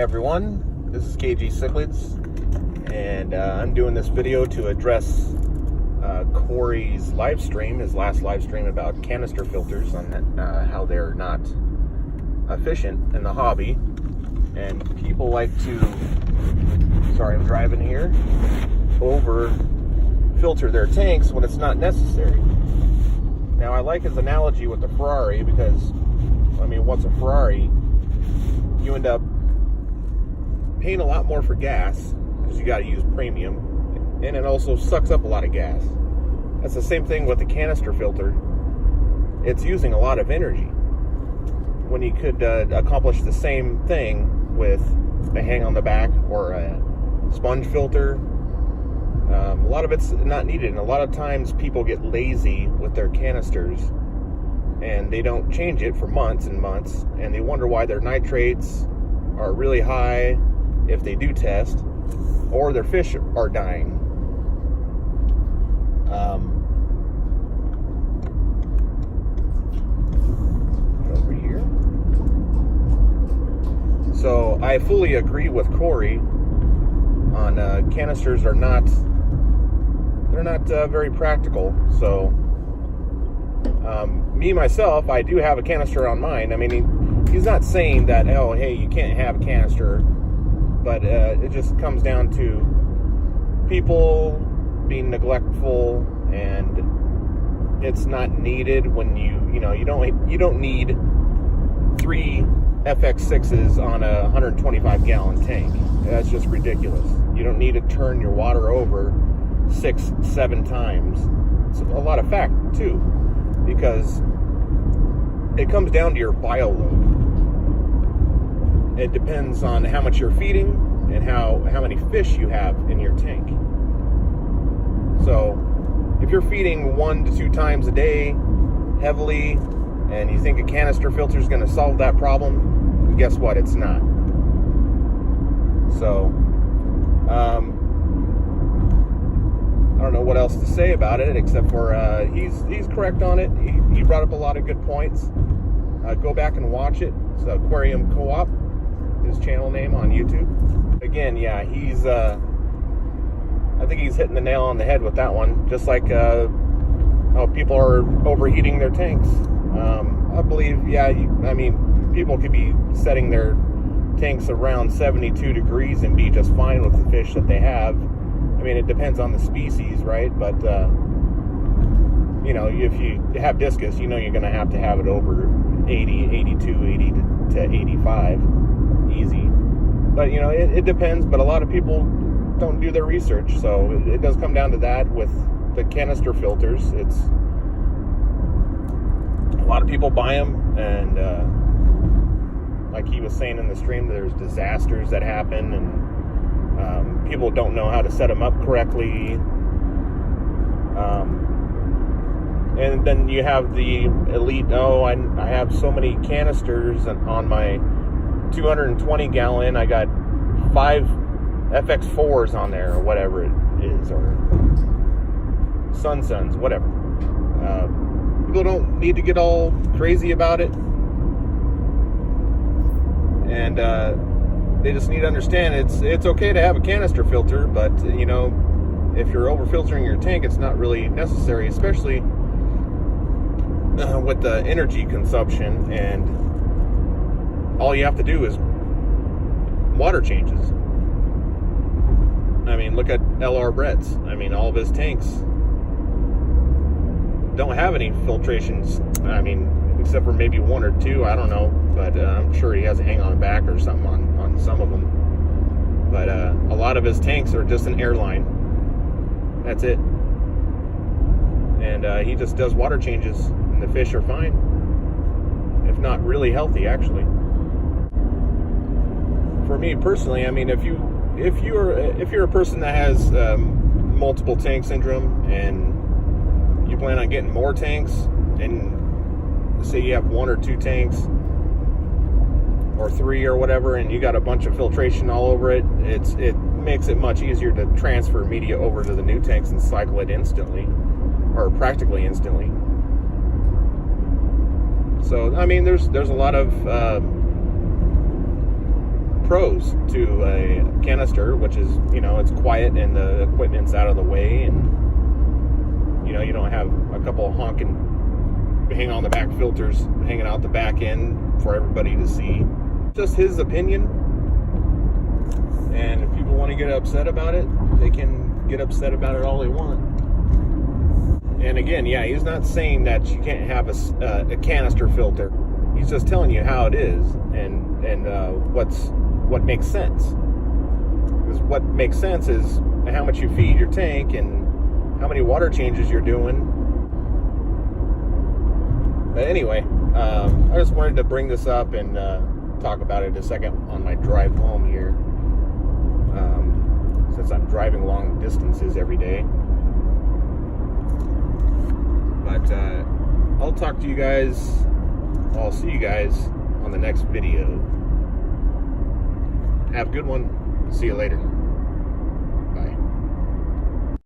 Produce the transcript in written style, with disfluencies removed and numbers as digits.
everyone, this is KG Cichlids, and I'm doing this video to address Cory's live stream, his last live stream about canister filters, on how they're not efficient in the hobby, and people like to, sorry I'm driving here, over filter their tanks when it's not necessary. Now I like his analogy with the Ferrari because, I mean, once a Ferrari, you end up paying a lot more for gas because you got to use premium, and it also sucks up a lot of gas. That's the same thing with the canister filter. It's using a lot of energy when you could accomplish the same thing with a hang on the back or a sponge filter. A lot of it's not needed, and a lot of times people get lazy with their canisters and they don't change it for months and months, and they wonder why their nitrates are really high if they do test, or their fish are dying. Over here. So I fully agree with Cory on canisters are not, they're not very practical. So me myself, I do have a canister on mine. I mean, he's not saying that, oh hey, you can't have a canister, but it just comes down to people being neglectful, and it's not needed when you don't need 3 FX6s on a 125 gallon tank. That's just ridiculous. You don't need to turn your water over 6-7 times. It's a lot of fact too, because it comes down to your bio load. It depends on how much you're feeding and how many fish you have in your tank. So if you're feeding 1 to 2 times a day heavily, and you think a canister filter is going to solve that problem, guess what? It's not. So I don't know what else to say about it, except for he's correct on it. He brought up a lot of good points. Go back and watch it. It's Aquarium Co-op, his channel name on YouTube. Again, yeah, he's I think he's hitting the nail on the head with that one. Just like how people are overheating their tanks. I believe, yeah, I mean, people could be setting their tanks around 72 degrees and be just fine with the fish that they have. I mean, it depends on the species, right? But you know, if you have discus, you know you're going to have it over 80, 82, 80 to 85, easy. But you know, it depends. But a lot of people don't do their research, so it does come down to that with the canister filters. It's a lot of people buy them, and like he was saying in the stream, there's disasters that happen, and people don't know how to set them up correctly. And then you have the elite, oh, I have so many canisters on my 220 gallon, I got 5 FX4s on there, or whatever it is, or Suns, whatever. People don't need to get all crazy about it, and they just need to understand it's okay to have a canister filter, but you know, if you're over filtering your tank, it's not really necessary, especially with the energy consumption, and all you have to do is water changes. I mean, look at LR Brett's. I mean, all of his tanks don't have any filtrations. I mean, except for maybe 1 or 2, I don't know, but I'm sure he has a hang on back or something on some of them. But a lot of his tanks are just an airline. That's it. And he just does water changes, and the fish are fine, if not really healthy, actually. For me personally, I mean, if you're a person that has multiple tank syndrome, and you plan on getting more tanks, and say you have 1 or 2 tanks or 3 or whatever, and you got a bunch of filtration all over it, it makes it much easier to transfer media over to the new tanks and cycle it instantly, or practically instantly. So I mean, there's a lot of pros to a canister, which is, you know, it's quiet and the equipment's out of the way, and, you know, you don't have a couple of honking hang on the back filters hanging out the back end for everybody to see. Just his opinion, and if people want to get upset about it, they can get upset about it all they want. And again, yeah, he's not saying that you can't have a canister filter. He's just telling you how it is, and what makes sense. Because what makes sense is how much you feed your tank and how many water changes you're doing. But anyway, I just wanted to bring this up and talk about it a second on my drive home here, since I'm driving long distances every day. But I'll talk to you guys. I'll see you guys on the next video. Have a good one. See you later.